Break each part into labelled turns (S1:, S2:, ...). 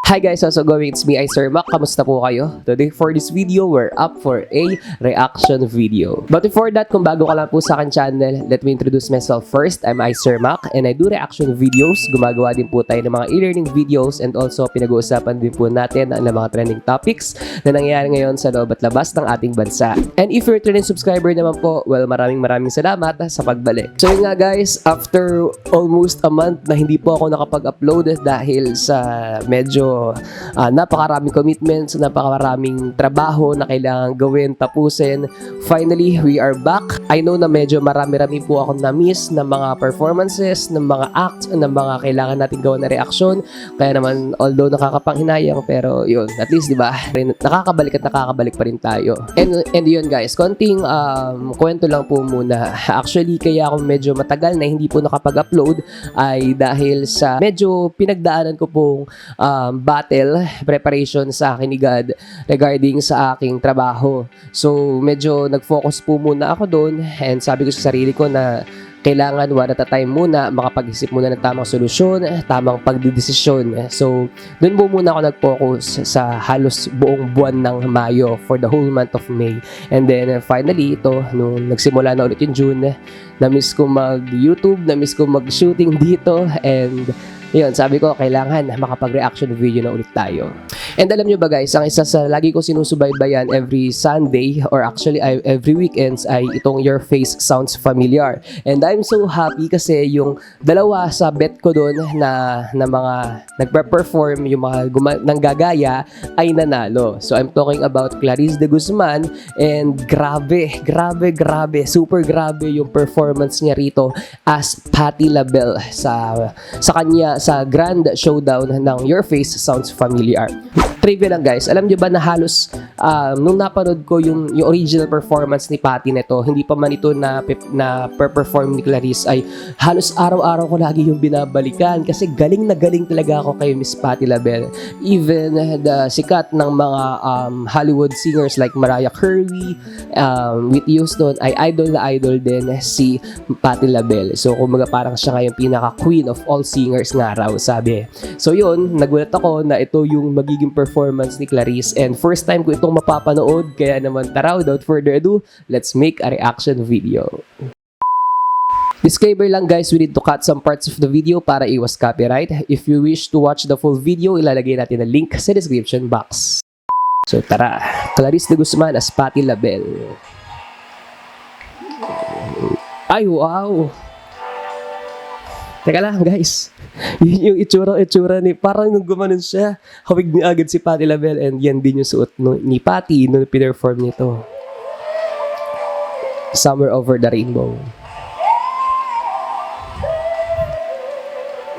S1: Hi guys, how's it going? It's me, iSirMac. Kamusta po kayo? Today for this video, we're up for a reaction video. But before that, kung bago ka lang po sa akin channel, let me introduce myself first. I'm iSirMac and I do reaction videos. Gumagawa din po tayo ng mga e-learning videos and also pinag-uusapan din po natin ang mga trending topics na nangyayari ngayon sa loob at labas ng ating bansa. And if you're a returning subscriber naman po, well, maraming salamat sa pagbalik. So yun nga guys, after almost a month na hindi po ako nakapag-upload dahil sa medyo napakaraming commitments, napakaraming trabaho na kailangan gawin, tapusin. Finally, we are back. I know na medyo marami-rami po akong na-miss ng mga performances, ng mga acts, ng mga kailangan natin gawa na reaction. Kaya naman, although nakakapanghinayang, pero yun, at least, di ba, nakakabalik pa rin tayo. And yun guys, konting kwento lang po muna. Actually, kaya ako medyo matagal na hindi po nakapag-upload ay dahil sa medyo pinagdaanan ko pong battle, preparation sa akin ni God regarding sa aking trabaho. So, medyo nag-focus po muna ako doon and sabi ko sa sarili ko na kailangan one at a time muna, makapag-isip muna ng tamang solusyon, tamang pagdidesisyon. So, doon po muna ako nag-focus sa halos buong buwan ng Mayo for the whole month of May. And then, finally, ito, nung nagsimula na ulit yung June, na-miss ko mag-YouTube, na-miss ko mag-shooting dito, and yun, sabi ko, kailangan makapag-reaction video na ulit tayo. And alam nyo ba guys, ang isa sa lagi ko sinusubaybayan every Sunday or actually every weekends ay itong Your Face Sounds Familiar. And I'm so happy kasi yung dalawa sa bet ko doon na mga nagpe-perform, yung mga nanggagaya ay nanalo. So I'm talking about Klarisse de Guzman and grabe, super grabe yung performance niya rito as Patti La Belle sa kanya sa grand showdown ng Your Face Sounds Familiar. Trivia lang guys, alam nyo ba na halos nung napanood ko yung original performance ni Patti neto, hindi pa man ito na perform ni Klarisse, ay halos araw-araw ko lagi yung binabalikan kasi galing na galing talaga ako kay Miss Patti La Belle. Even the sikat ng mga Hollywood singers like Mariah Carey, Whitney Houston, ay idol na idol din si Patti La Belle. So kumbaga parang siya ngayon pinaka-queen of all singers nga raw, sabi. So yun, nagulat ako na ito yung magiging performance ni Klarisse and first time ko itong mapapanood, kaya naman tara, without further ado, let's make a reaction video. Disclaimer lang guys, we need to cut some parts of the video para iwas copyright. If you wish to watch the full video, ilalagay natin ang link sa description box. So tara, Klarisse de Guzman as Patti La Belle. Ay wow! Teka lang guys, yun yung itsura ni, parang nung gumanon siya, hawig niya agad si Patti La Belle and yan din yung suot ni Patti nung pinerform nito. Somewhere Over the Rainbow.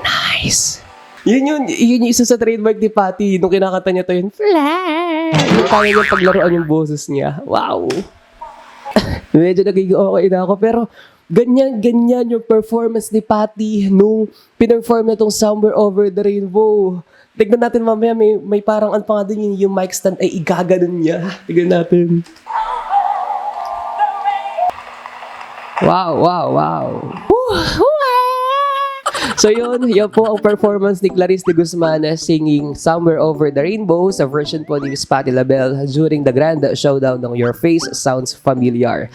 S1: Nice! Yun yung isa sa trademark ni Patti nung kinakanta niya to yun. Fly! Yung kaya niya paglaruan yung boses niya. Wow! Medyo nagiging okay na ako pero ganyan yung performance ni Patti nung pinerform na itong Somewhere Over the Rainbow. Tignan natin mamaya, may parang ano pa nga dun yung mic stand ay igaganon niya. Tignan natin. Wow. So yun po ang performance ni Klarisse de Guzman singing Somewhere Over the Rainbow sa version po ni Miss Patti La Belle during the grand showdown ng Your Face Sounds Familiar.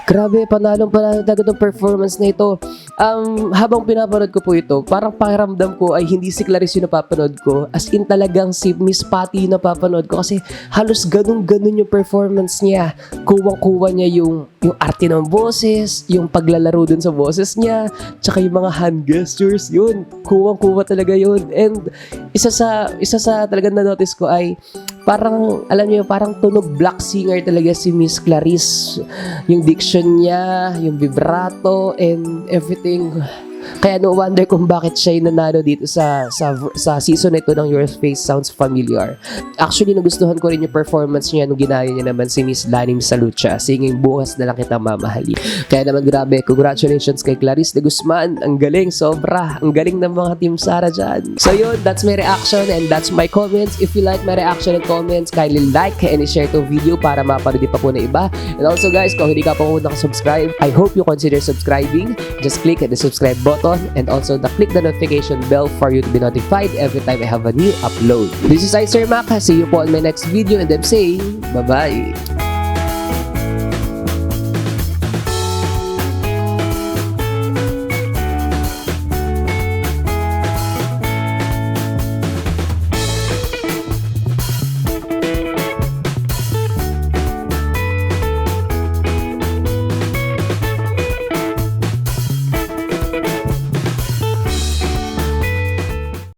S1: Grabe, panalo talaga ng performance na ito. Habang pinapanood ko po ito, parang pakiramdam ko ay hindi si Klarisse yung napapanood ko. As in talagang si Miss Patti yung napapanood ko kasi halos ganun yung performance niya. Kuwang-kuwa niya yung arte ng boses, yung paglalaro dun sa boses niya, tsaka yung mga hand gestures, yun. Kuwang-kuwa talaga yun. And isa sa talagang na-notice ko ay parang, alam niyo, parang tunog black singer talaga si Miss Klarisse. Yung diction niya, yung vibrato, and everything. Kaya no wonder kung bakit siya yung nanalo dito sa season na ito ng Your Face Sounds Familiar. Actually, nagustuhan ko rin yung performance niya nung ginaya niya naman si Miss Lanim Salucha, singing Bukas na Lang Kita Mamahali. Kaya naman grabe, congratulations kay Klarisse de Guzman. Ang galing, sobra. Ang galing ng mga Team Sara dyan. So yun, that's my reaction and that's my comments. If you like my reaction and comments, kindly like and share itong video para mapanood pa po na iba. And also guys, kung hindi ka pa po nakasubscribe, I hope you consider subscribing. Just click the subscribe button button and also click the notification bell for you to be notified every time I have a new upload. This is iSirMac. See you po on my next video and I'm saying bye-bye.